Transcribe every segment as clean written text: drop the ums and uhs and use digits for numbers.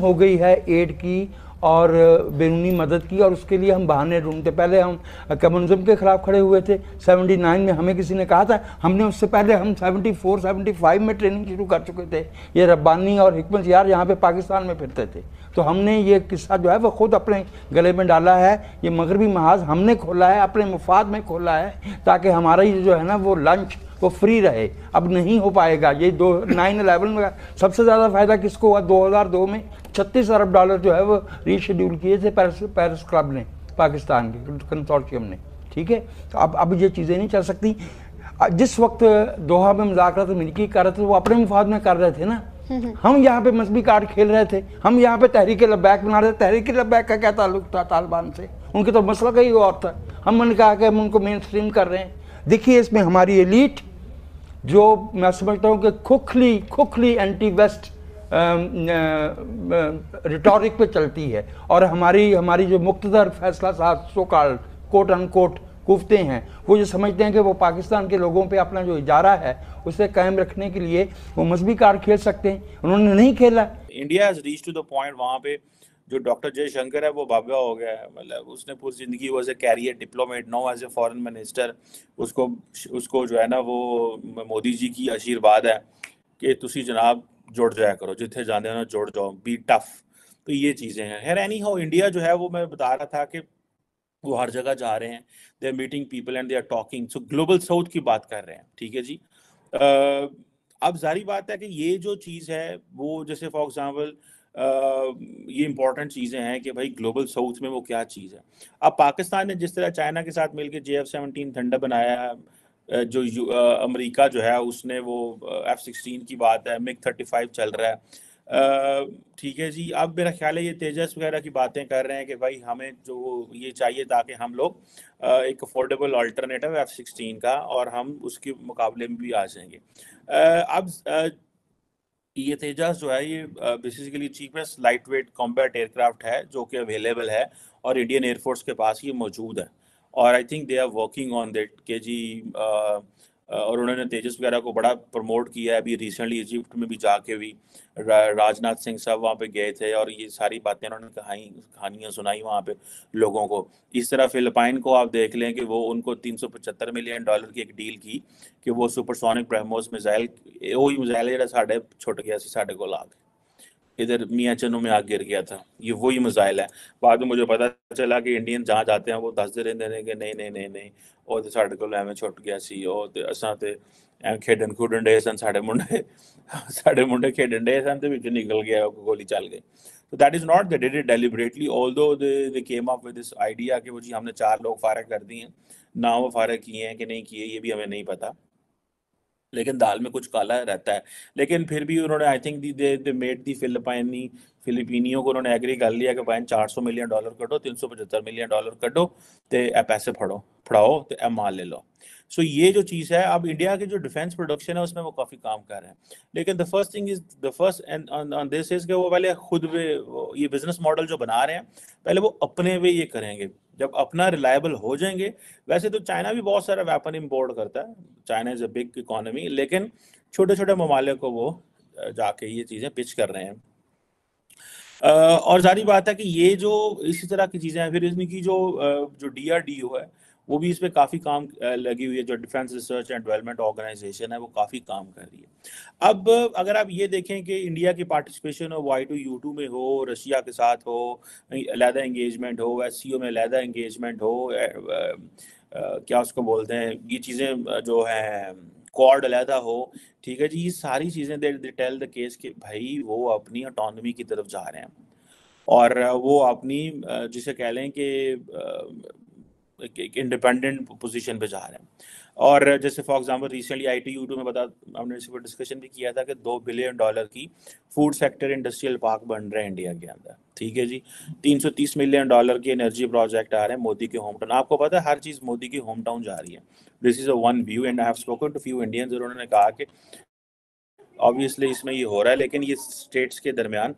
हो गई है एड की और बैरूनी मदद की, और उसके लिए हम बहाने ढूंढते। पहले हम कम्युनिज्म के खिलाफ खड़े हुए थे 79 में, हमें किसी ने कहा था, हमने उससे पहले हम 74 75 में ट्रेनिंग शुरू कर चुके थे। ये रब्बानी और हिकमत यार यहाँ पे पाकिस्तान में फिरते थे, तो हमने ये किस्सा जो है वो खुद अपने गले में डाला है। ये मगरबी महाज हमने खोला है, अपने मुफाद में खोला है, ताकि हमारा ये जो है ना वो लंच वो फ्री रहे। अब नहीं हो पाएगा। ये 9/11 में सबसे ज़्यादा फायदा किसको हुआ? 2002 में 36 अरब डॉलर जो है वो रीशेड्यूल किए थे पेरिस क्लब ने, पाकिस्तान के कंसोर्टियम ने। ठीक है, तो अब ये चीज़ें नहीं चल सकती। जिस वक्त दोहा में मुज़ाकरात अमेरिकी कर रहे थे, वो अपने मुफाद में कर रहे थे ना। हम यहाँ पे मजहबी कार्ड खेल रहे थे, हम यहाँ पे तहरीक लब्बैक बना रहे थे। तहरीक लब्बैक का क्या ताल्लुक था तालिबान से? उनके तो मसला कहीं और था। हमने कहा कि हम उनको मेन स्ट्रीम कर रहे हैं। देखिए, इसमें हमारी एलीट जो मैं समझता हूँ कि खोखली एंटी वेस्ट रिटॉरिक पे चलती है, और हमारी जो मुख्तदर फैसला साहब सो कॉल्ड कोट अनकोट कुफ्ते हैं, वो जो समझते हैं कि वो पाकिस्तान के लोगों पे अपना जो इजारा है उसे कायम रखने के लिए वो मजहबी कार्ड खेल सकते हैं। उन्होंने नहीं खेला। India has reached to the point, वहाँ पे जो डॉक्टर जयशंकर है वो बाबा हो गया है। मतलब उसने पूरी जिंदगी वो as a career diplomat, no as a foreign minister. उसको जो है ना वो मोदी जी की आशीर्वाद है कि तुसी जनाब जुड़ जाया करो, जिथे जाते हो ना जुड़ जाओ, बी टफ। तो ये चीज़ें हैं। खैर एनी हाउ, इंडिया जो है वो मैं बता रहा था कि वो हर जगह जा रहे हैं, they are meeting people and they are talking. So global south की बात कर रहे हैं। ठीक है जी। अब जारी बात है कि ये जो चीज़ है वो, जैसे फॉर एग्जांपल ये इंपॉर्टेंट चीज़ें हैं कि भाई ग्लोबल साउथ में वो क्या चीज़ है। अब पाकिस्तान ने जिस तरह चाइना के साथ मिलकर JF-17 थंडर बनाया है, अमेरिका जो है उसने वो F-16 की बात है, MiG-35 चल रहा है। ठीक है जी। अब मेरा ख्याल है ये तेजस वगैरह की बातें कर रहे हैं कि भाई हमें जो ये चाहिए ताकि हम लोग एक अफोर्डेबल अल्टरनेटिव F-16 का, और हम उसके मुकाबले में भी आ जाएंगे। अब ये तेजस जो है ये basically cheapest light weight combat aircraft है जो कि अवेलेबल है, और इंडियन एयरफोर्स के पास ये मौजूद है। और I think they are working on that के जी। और उन्होंने तेजस वगैरह को बड़ा प्रमोट किया है। अभी रिसेंटली इजिप्ट में भी जाके भी राजनाथ सिंह साहब वहाँ पे गए थे, और ये सारी बातें उन्होंने कहानियाँ सुनाई वहाँ पे लोगों को। इस तरह फिलिपाइन को आप देख लें कि वो उनको $375 मिलियन की एक डील की कि वो सुपरसोनिक ब्रह्मोस मिसाइल, वही मिसाइल ਜਿਹੜਾ ਸਾਡੇ छुट गया ਸੀ ਸਾਡੇ ਕੋਲ आ इधर मियाँ चनू में आग गिर गया था, ये वही मिसाइल है। बाद में मुझे पता चला कि इंडियन जहाँ जाते हैं वो दसते रहते हैं कि नहीं नहीं नहीं नहीं, ਉਹ ਤੇ ਸਾਡੇ ਕੋਲ ਐਵੇਂ ਛੁੱਟ ਗਿਆ ਸੀ, ਉਹ ਤੇ ਅਸਾਂ ਤੇ ਐਂ ਖੇਡਣ ਖੁੱਡਣ ਡੇ ਸਨ, ਸਾਡੇ ਮੁੰਡੇ ਖੇਡਣ ਡੇ ਸਨ ਤੇ ਵਿੱਚ ਨਿਕਲ ਗਿਆ, ਗੋਲੀ ਚੱਲ गई। So that is not they did it deliberately, although they came up with this idea कि वो जी हमने 4 लोग फारग कर दिए हैं। ना वो फारग किए हैं कि नहीं किए ये भी हमें नहीं पता, लेकिन दाल में कुछ काला रहता है। लेकिन फिर भी उन्होंने आई थिंक दे मेड दी फिलिपीनियों को उन्होंने एग्री कर लिया कि भाई $400 मिलियन कटो, $375 मिलियन कटो, तो ए पैसे फड़ाओ तो ए माल ले लो। सो ये जो चीज़ है, अब इंडिया की जो डिफेंस प्रोडक्शन है उसमें वो काफ़ी काम कर रहे हैं। लेकिन the first and on this is कि वो पहले खुद ये बिजनेस मॉडल जो बना रहे हैं पहले वो अपने वे ये करेंगे। जब अपना रिलायबल हो जाएंगे, वैसे तो चाइना भी बहुत सारा वेपन इंपोर्ट करता है, China is a big economy, लेकिन छोटे छोटे ममालिक को वो जाके ये चीज़ें पिच कर रहे हैं। और जारी बात है कि ये जो इसी तरह की चीज़ें हैं, फिर इनकी जो DRDO है वो भी इस पर काफ़ी काम लगी हुई है। जो defence research and development organisation है वो काफ़ी काम कर रही है। अब अगर आप ये देखें कि इंडिया की पार्टिसिपेशन हो Y2U2 में हो, रशिया के साथ हो अलहदा एंगेजमेंट हो, SCO में अलहदा एंगेजमेंट हो, क्या उसको बोलते हैं ये चीज़ें जो हैं क्वाड अलहदा हो, ठीक है जी, ये सारी चीज़ें दे टेल द केस कि भाई वो अपनी ऑटोनॉमी की तरफ जा रहे हैं, और वो अपनी जिसे कह लें कि एक इंडिपेंडेंट पोजीशन पे जा रहे हैं। और जैसे फॉर एग्जांपल रिसेंटली IT-U2 में हमने इस पर डिस्कशन भी किया था कि $2 बिलियन की फूड सेक्टर इंडस्ट्रियल पार्क बन रहे हैं इंडिया के अंदर। ठीक है जी। $330 मिलियन के एनर्जी प्रोजेक्ट आ रहे हैं मोदी के होम टाउन। आपको पता है हर चीज़ मोदी के होम टाउन जा रही है। This is a one view and I have spoken to few Indians, उन्होंने कहा कि ऑब्वियसली इसमें ये हो रहा है, लेकिन ये स्टेट्स के दरमियान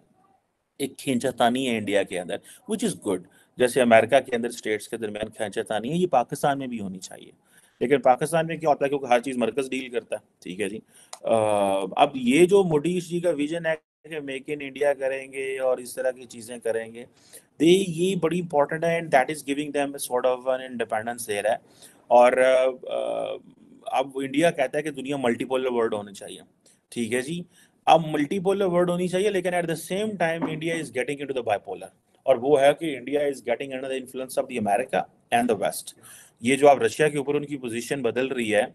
एक खींचातानी है इंडिया के अंदर, विच इज़ गुड। जैसे अमेरिका के अंदर स्टेट्स के दरमियान खींचातानी है, ये पाकिस्तान में भी होनी चाहिए। लेकिन पाकिस्तान में क्या होता है, क्योंकि हर चीज़ मरकज़ डील करता है। ठीक है जी। अब ये जो मोदी जी का विजन है कि मेक इन इंडिया करेंगे और इस तरह की चीज़ें करेंगे, ये बड़ी इंपॉर्टेंट है and that is giving them sort of an independence दे रहा है। और अब इंडिया कहता है कि दुनिया मल्टीपोलर वर्ल्ड होनी चाहिए, ठीक है जी। अब मल्टीपोलर वर्ल्ड होनी चाहिए, लेकिन at the same time India is getting into the bipolar, और वो है कि India is getting under the influence of the America and the West. ये जो आप रशिया के ऊपर उनकी पोजीशन बदल रही है,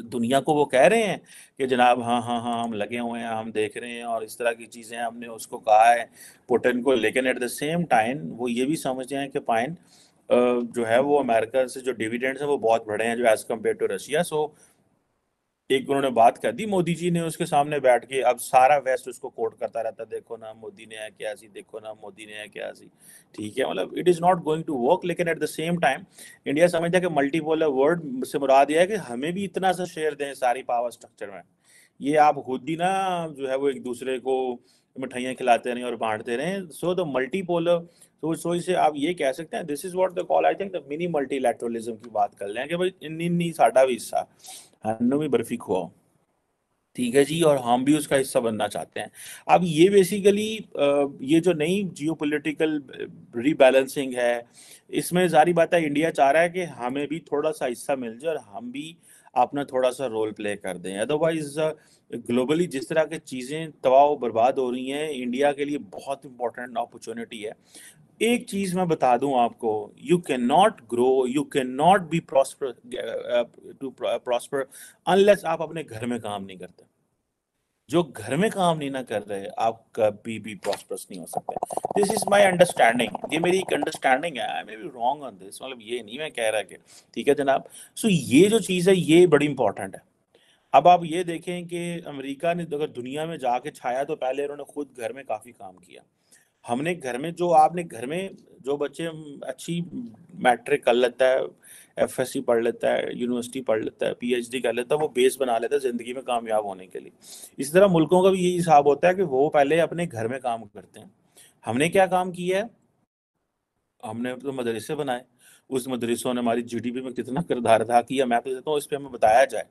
दुनिया को वो कह रहे हैं कि जनाब हाँ हाँ हाँ हम लगे हुए हैं, हम देख रहे हैं और इस तरह की चीज़ें हमने उसको कहा है पुतिन को, लेकिन एट द सेम टाइम वो ये भी समझते हैं कि फाइन जो है वो अमेरिका से जो डिविडेंड्स हैं वो बहुत बड़े हैं जो एज कम्पेयर टू रशिया। सो एक उन्होंने बात कर दी मोदी जी ने उसके सामने बैठ के, अब सारा वेस्ट उसको कोट करता रहता, देखो ना मोदी ने है क्या सी, देखो ना मोदी ने है क्या सी, ठीक है। मतलब it is not going to work, लेकिन at the same time India समझता है कि मल्टीपोलर वर्ल्ड से मुराद यह है कि हमें भी इतना सा शेयर दें सारी पावर स्ट्रक्चर में। ये आप खुद ही ना जो है वो एक दूसरे को मिठाइयाँ खिलाते रहें और बांटते रहें। सो द मल्टीपोलर, सो इसे आप ये कह सकते हैं, this is what the call, I think the mini multilateralism की बात कर लें कि भाई इन साडा भी हिस्सा हन्नू भी बर्फी खुआओ, ठीक है जी, और हम भी उसका हिस्सा बनना चाहते हैं। अब ये बेसिकली ये जो नई जियोपॉलिटिकल रीबैलेंसिंग है, इसमें सारी बात है इंडिया चाह रहा है कि हमें भी थोड़ा सा हिस्सा मिल जाए और हम भी अपना थोड़ा सा रोल प्ले कर दें। अदरवाइज ग्लोबली जिस तरह की चीज़ें तबाह बर्बाद हो रही हैं, इंडिया के लिए बहुत इंपॉर्टेंट अपॉर्चुनिटी है। एक चीज मैं बता दूं आपको, you can not grow, you can not be prosper unless आप अपने घर में काम नहीं करते। जो घर में काम नहीं ना कर रहे, आप कभी भी प्रॉस्परस नहीं हो सकते। दिस इज माय अंडरस्टैंडिंग, ये मेरी एक अंडरस्टैंडिंग है, I may be wrong on this, मतलब ये नहीं मैं कह रहा कि ठीक है जनाब। सो ये जो चीज़ है ये बड़ी इंपॉर्टेंट है। अब आप ये देखें कि अमेरिका ने अगर दुनिया में जाके छाया तो पहले उन्होंने खुद घर में काफ़ी काम किया। हमने घर में जो आपने घर में जो बच्चे अच्छी मैट्रिक कर लेता है, एफएससी पढ़ लेता है, यूनिवर्सिटी पढ़ लेता है, पीएचडी कर लेता है, वो बेस बना लेता है ज़िंदगी में कामयाब होने के लिए। इसी तरह मुल्कों का भी यही हिसाब होता है कि वो पहले अपने घर में काम करते हैं। हमने क्या काम किया है, हमने तो मदरसे बनाए, उस मदरसों ने हमारी जीडीपी में कितना किरदार अदा किया, मैं तो कहता हूँ इस पर हमें बताया जाए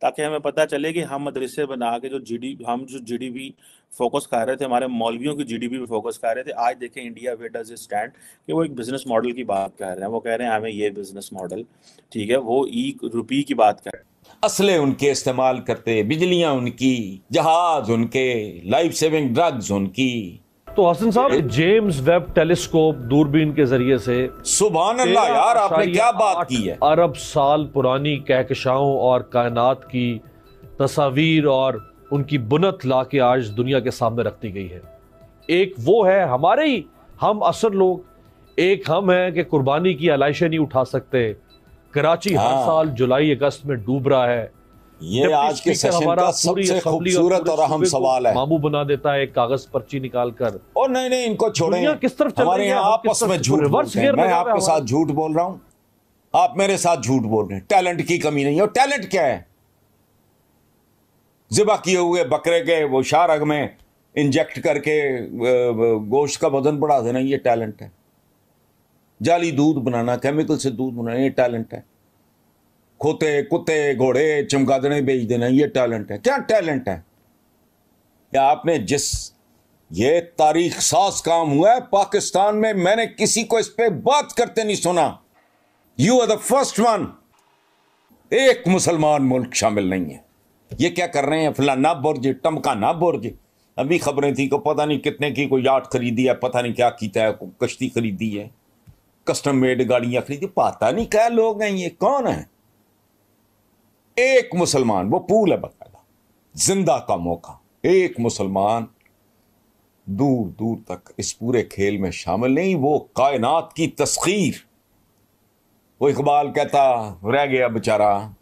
ताकि हमें पता चले कि हम मदरसे बना के जो जीडीपी फोकस कर रहे थे, हमारे मौलवियों की जीडीपी पे फोकस कर रहे थे, आज देखें India where does it stand कि वो एक बिजनेस मॉडल की बात कर रहे हैं। वो कह रहे हैं हमें ये बिजनेस मॉडल, ठीक है, वो ₹1 की बात कर रहे हैं। असले उनके इस्तेमाल करते, बिजलियां उनकी, जहाज उनके, लाइफ सेविंग ड्रग्स उनकी। तो हसन साहब, जेम्स वेब टेलीस्कोप दूरबीन के जरिए से सुभान अल्लाह यार, आपने क्या बात की है। अरब साल पुरानी कहकशाओं और कायनात की तस्वीर और उनकी बुनत ला के आज दुनिया के सामने रख दी गई है। एक वो है हमारे ही हम असर लोग, एक हम हैं कि कुर्बानी की अलाइशें नहीं उठा सकते। कराची हर साल जुलाई अगस्त में डूब रहा है। ये आज के सेशन का सबसे खूबसूरत और अहम सवाल है। मामू बना देता है एक कागज पर्ची निकालकर। और नहीं इनको छोड़ें, किस तरफ हमारे यहाँ आपस में झूठ बोलते हैं। मैं आपके साथ झूठ बोल रहा हूँ, आप मेरे साथ झूठ बोल रहे हैं। टैलेंट की कमी नहीं है। और टैलेंट क्या है? ज़िबा किए हुए बकरे के वो शाहरग में इंजेक्ट करके गोश्त का वजन बढ़ा देना, ये टैलेंट है। जाली दूध बनाना, केमिकल से दूध बनाना, ये टैलेंट है। खोते, कुत्ते, घोड़े, चमगादड़े बेच देना, ये टैलेंट है? क्या टैलेंट है? या आपने जिस ये तारीख साज काम हुआ है पाकिस्तान में, मैंने किसी को इस पे बात करते नहीं सुना। You are the first one. एक मुसलमान मुल्क शामिल नहीं है। ये क्या कर रहे हैं? फलाना बुर्ज, टमकाना बुर्ज। अभी खबरें थी को पता नहीं कितने की कोई याट खरीदी है, पता नहीं क्या कीता है, कश्ती खरीदी है, कस्टम मेड गाड़ियां खरीदी, पता नहीं क्या लोग हैं, ये कौन है? एक मुसलमान, वो पूल है बकायदा, जिंदा का मौका। एक मुसलमान दूर दूर तक इस पूरे खेल में शामिल नहीं। वो कायनात की तस्खीर, वो इकबाल कहता रह गया बेचारा।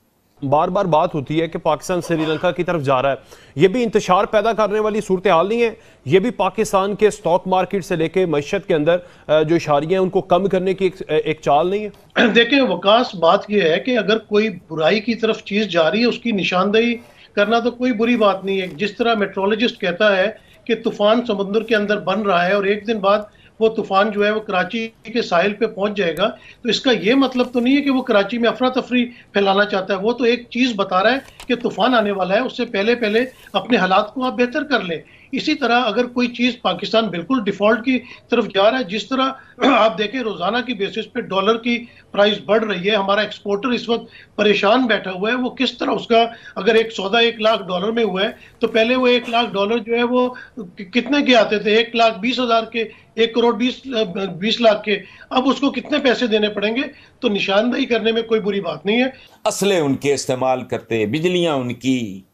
बार बार बात होती है कि पाकिस्तान श्रीलंका की तरफ जा रहा है, ये भी इंतशार पैदा करने वाली सूरत हाल नहीं है? ये भी पाकिस्तान के स्टॉक मार्केट से लेके मईशत के अंदर जो इशारियां हैं उनको कम करने की एक चाल नहीं है? देखें वकास, बात यह है कि अगर कोई बुराई की तरफ चीज जा रही है उसकी निशानदेही करना तो कोई बुरी बात नहीं है। जिस तरह मेट्रोलॉजिस्ट कहता है कि तूफान समुद्र के अंदर बन रहा है और एक दिन बाद वो तूफान जो है वो कराची के साहिल पे पहुंच जाएगा, तो इसका ये मतलब तो नहीं है कि वो कराची में अफरा तफरी फैलाना चाहता है। वो तो एक चीज बता रहा है कि तूफान आने वाला है, उससे पहले पहले अपने हालात को आप बेहतर कर लें। इसी तरह अगर कोई चीज़ पाकिस्तान बिल्कुल डिफ़ॉल्ट की तरफ जा रहा है, जिस तरह आप देखें रोज़ाना की बेसिस पे डॉलर की प्राइस बढ़ रही है, हमारा एक्सपोर्टर इस वक्त परेशान बैठा हुआ है, वो किस तरह उसका अगर एक सौदा $1,00,000 में हुआ है तो पहले वो $1,00,000 जो है वो कितने के आते थे, 1,20,000 के, 1,20,00,000 के, अब उसको कितने पैसे देने पड़ेंगे। तो निशानदेही करने में कोई बुरी बात नहीं है। असले उनके इस्तेमाल करते, बिजलियां उनकी,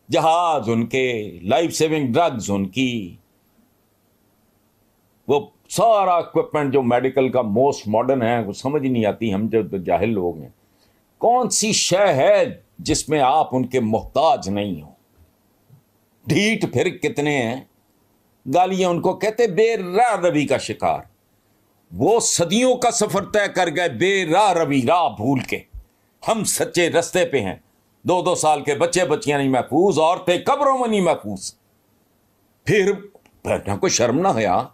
जहाज उनके, लाइफ सेविंग ड्रग्स उनकी, वो सारा इक्विपमेंट जो मेडिकल का मोस्ट मॉडर्न है, वो समझ नहीं आती हम जो जाहिल लोग हैं। कौन सी शय है जिसमें आप उनके मोहताज नहीं हो। ढीठ फिर कितने हैं, गालियां उनको कहते बेराह रवि का शिकार। वो सदियों का सफर तय कर गए बेराह रवि, राह भूल के। हम सच्चे रास्ते पे हैं। 2-2 साल के बच्चे बच्चियां नहीं महफूज, औरतें कब्रों में नहीं महफूज। फिर बैठना को शर्म ना है यार,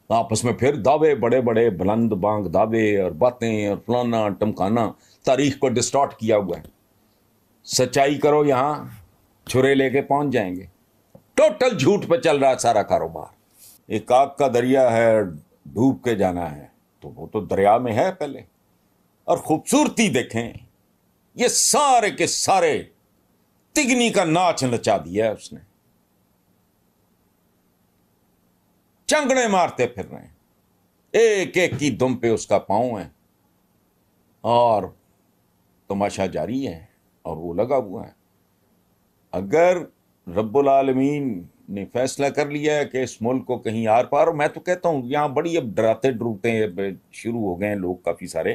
आपस में फिर दावे, बड़े बड़े बुलंद बांग दावे और बातें और फलाना टमकाना, तारीख को डिस्टॉर्ट किया हुआ है। सच्चाई करो, यहां छुरे लेके पहुंच जाएंगे। टोटल झूठ पे चल रहा है सारा कारोबार। एक आग का दरिया है, डूब के जाना है तो वो तो दरिया में है पहले। और खूबसूरती देखें, ये सारे के सारे तिगनी का नाच नचा दिया है उसने। चंगड़े मारते फिर रहे हैं, एक एक की दुम पे उसका पांव है और तमाशा जारी है और वो लगा हुआ है। अगर रब्बुल आलमीन ने फैसला कर लिया है कि इस मुल्क को कहीं आर पार, मैं तो कहता हूं यहां बड़ी अब डराते डरूते शुरू हो गए हैं लोग काफी सारे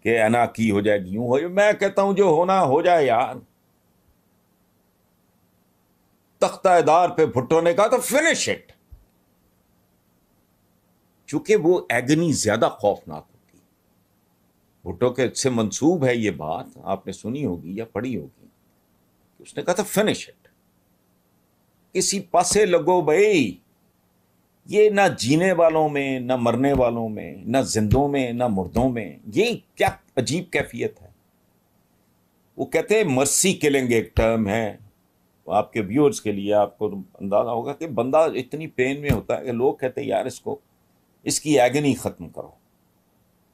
कि अना की हो जाएगी, यूं हो जाए। मैं कहता हूं जो होना हो जाए यार। तख्तादार पे भुट्टो ने कहा तो फिनिश इट, चूंकि वो एगनी ज्यादा खौफनाक होती है। भुट्टो के से मंसूब है ये बात, आपने सुनी होगी या पढ़ी होगी। उसने कहा था फिनिश इट, किसी पासे लगो भाई। ये ना जीने वालों में, ना मरने वालों में, ना जिंदों में, ना मुर्दों में, ये क्या अजीब कैफियत है। वो कहते हैं मर्सी किलिंग एक टर्म है। आपके व्यूअर्स के लिए आपको अंदाजा होगा कि बंदा इतनी पेन में होता है कि लोग कहते हैं यार इसकी एगनी खत्म करो,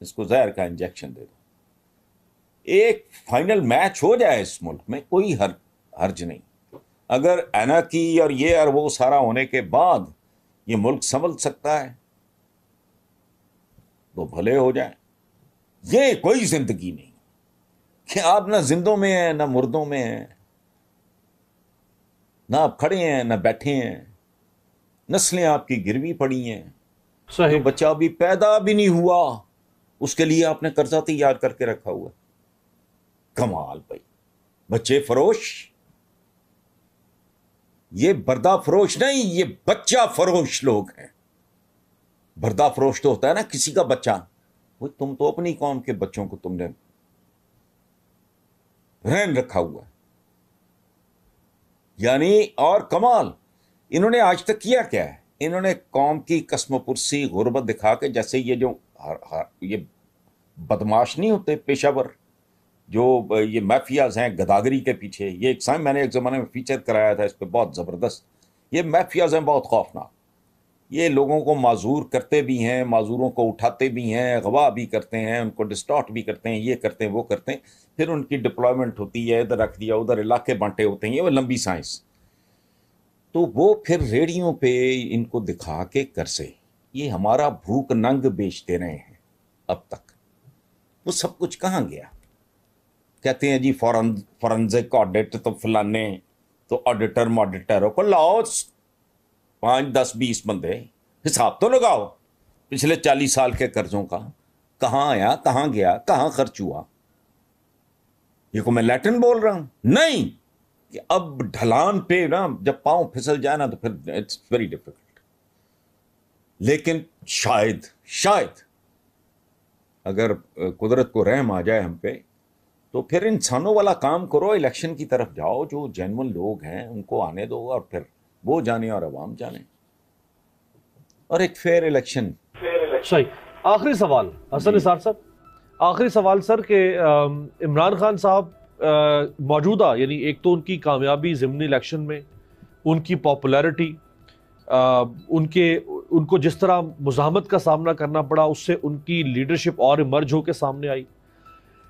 इसको जहर का इंजेक्शन दे दो। एक फाइनल मैच हो जाए इस मुल्क में, कोई हर्ज नहीं। अगर एनाकी और ये और वो सारा होने के बाद ये मुल्क संभल सकता है तो भले हो जाए। ये कोई जिंदगी नहीं कि आप ना जिंदों में हैं ना मुर्दों में हैं, ना आप खड़े हैं ना बैठे हैं, नस्लें आपकी गिरवी पड़ी हैं। सही। तो बच्चा अभी पैदा भी नहीं हुआ, उसके लिए आपने कर्जा तैयार करके रखा हुआ। कमाल भाई, बच्चे फरोश। ये बर्दा फरोश नहीं, ये बच्चा फरोश लोग हैं। बर्दा फरोश तो होता है ना किसी का बच्चा। वो तुम तो अपनी कौम के बच्चों को तुमने रहन रखा हुआ है यानी। और कमाल, इन्होंने आज तक किया क्या है? इन्होंने कौम की कस्मपुरसी गुर्बत दिखा के, जैसे ये जो ये बदमाश नहीं होते पेशावर, जो ये माफियाज हैं गदागरी के पीछे। ये मैंने एक ज़माने में फीचर कराया था इस पर, बहुत ज़बरदस्त। ये माफियाज हैं बहुत खौफनाक। ये लोगों को माजूर करते भी हैं, माजूरों को उठाते भी हैं, गवाह भी करते हैं, उनको डिस्टॉर्ट भी करते हैं, ये करते हैं वो करते हैं। फिर उनकी डिप्लॉयमेंट होती है, इधर रख दिया उधर इलाके बांटे होते हैं, ये वो लंबी साइंस। तो वो फिर रेडियो पे इनको दिखा के कर से ये हमारा भूख नंग बेचते रहे हैं अब तक। वो सब कुछ कहाँ गया? कहते हैं जी फॉरेंसिक ऑडिट, तो फलाने तो ऑडिटर मॉडिटरों को लाओ, 5, 10, 20 बंदे, हिसाब तो लगाओ पिछले 40 साल के कर्जों का। कहाँ आया, कहाँ गया, कहाँ खर्च हुआ? ये को मैं लैटिन बोल रहा हूं? नहीं, कि अब ढलान पे ना जब पांव फिसल जाए ना तो फिर इट्स वेरी डिफिकल्ट। लेकिन शायद अगर कुदरत को रहम आ जाए हम पे, तो फिर इंसानों वाला काम करो, इलेक्शन की तरफ जाओ, जो जेन्युइन लोग हैं उनको आने दो और फिर वो जाने और अवाम जाने, और एक फेयर इलेक्शन। सही। आखिरी सवाल हसन निसार साहब, आखिरी सवाल सर के इमरान खान साहब मौजूदा, यानी एक तो उनकी कामयाबी ज़िमनी इलेक्शन में, उनकी पॉपुलैरिटी, उनको जिस तरह मुज़ाहमत का सामना करना पड़ा, उससे उनकी लीडरशिप और इमर्ज होकर सामने आई।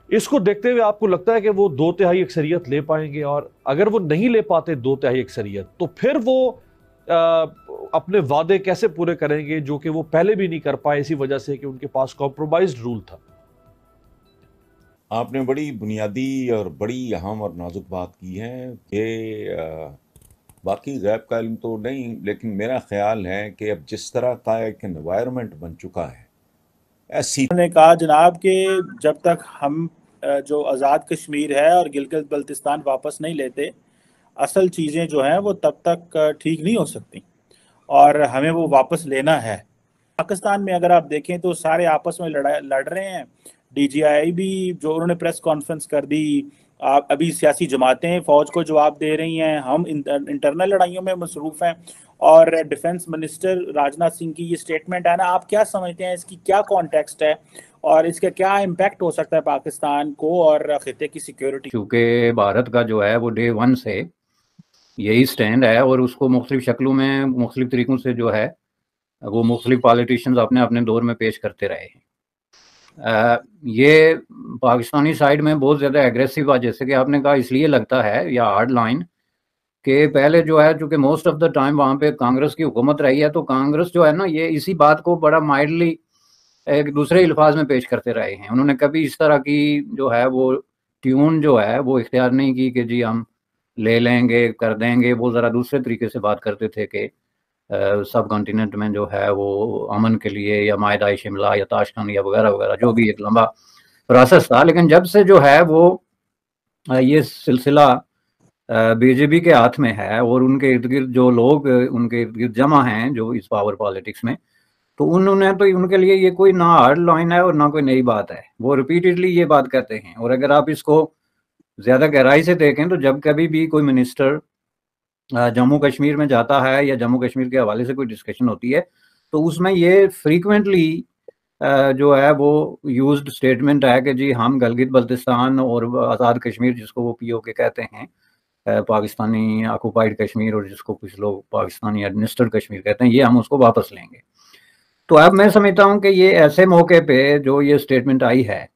इसको देखते हुए आपको लगता है कि वो 2/3 अक्सरियत ले पाएंगे? और अगर वो नहीं ले पाते 2/3 अक्सरियत, तो फिर वो अपने वादे कैसे पूरे करेंगे जो कि वो पहले भी नहीं कर पाए, इसी वजह से कि उनके पास कॉम्प्रोमाइज्ड रूल था? आपने बड़ी बुनियादी और बड़ी अहम और नाजुक बात की है कि बाकी गैब का इल्म तो नहीं, लेकिन मेरा ख्याल है कि अब जिस तरह का एक एनवायरनमेंट बन चुका है, ऐसी उन्होंने कहा जनाब कि जब तक हम जो आज़ाद कश्मीर है और गिलगित बल्तिस्तान वापस नहीं लेते, असल चीज़ें जो हैं वो तब तक ठीक नहीं हो सकती और हमें वो वापस लेना है। पाकिस्तान में अगर आप देखें तो सारे आपस में लड़ रहे हैं। DGI भी जो उन्होंने प्रेस कॉन्फ्रेंस कर दी, अभी सियासी जमातें फौज को जवाब दे रही हैं, हम इंटरनल लड़ाइयों में मसरूफ़ हैं। और डिफेंस मिनिस्टर राजनाथ सिंह की ये स्टेटमेंट है ना, आप क्या समझते हैं, इसकी क्या कॉन्टेक्स्ट है और इसका क्या इम्पैक्ट हो सकता है पाकिस्तान को और खिते की सिक्योरिटी? क्योंकि भारत का जो है वो डे 1 से यही स्टैंड है और उसको मुख्तलिफ शक्लों में मुख्तलिफ तरीक़ों से जो है वो मुख्तलिफ पॉलिटिशियंस अपने अपने दौर में पेश करते रहे हैं। ये पाकिस्तानी साइड में बहुत ज़्यादा एग्रेसिव है, जैसे कि आपने कहा, इसलिए लगता है या हार्ड लाइन कि पहले जो है, चूँकि मोस्ट ऑफ द टाइम वहाँ पे कांग्रेस की हुकूमत रही है, तो कांग्रेस जो है ना, ये इसी बात को बड़ा माइल्डली एक दूसरे अल्फाज में पेश करते रहे हैं। उन्होंने कभी इस तरह की जो है वो ट्यून जो है वो इख्तियार नहीं की कि जी हम ले लेंगे, कर देंगे। वो ज़रा दूसरे तरीके से बात करते थे कि सब कॉन्टिनेंट में जो है वो अमन के लिए या मायदा शिमला या ताशकंद या वगैरह वगैरह, जो भी एक लंबा प्रोसेस था। लेकिन जब से जो है वो ये सिलसिला बीजेपी के हाथ में है और उनके इर्द गिर्द जो लोग उनके इर्द गिर्द जमा हैं जो इस पावर पॉलिटिक्स में, तो उन्होंने तो उनके लिए ये कोई ना हार्ड लाइन है और ना कोई नई बात है। वो रिपीटेडली ये बात कहते हैं। और अगर आप इसको ज़्यादा गहराई से देखें तो जब कभी भी कोई मिनिस्टर जम्मू कश्मीर में जाता है या जम्मू कश्मीर के हवाले से कोई डिस्कशन होती है, तो उसमें ये फ्रीक्वेंटली जो है वो यूज्ड स्टेटमेंट है कि जी हम गिलगित बल्तिस्तान और आज़ाद कश्मीर, जिसको वो POK कहते हैं, पाकिस्तानी ऑक्युपाइड कश्मीर, और जिसको कुछ लोग पाकिस्तानी एडमिनिस्ट्रेटेड कश्मीर कहते हैं, ये हम उसको वापस लेंगे। तो अब मैं समझता हूँ कि ये ऐसे मौके पे जो ये स्टेटमेंट आई है,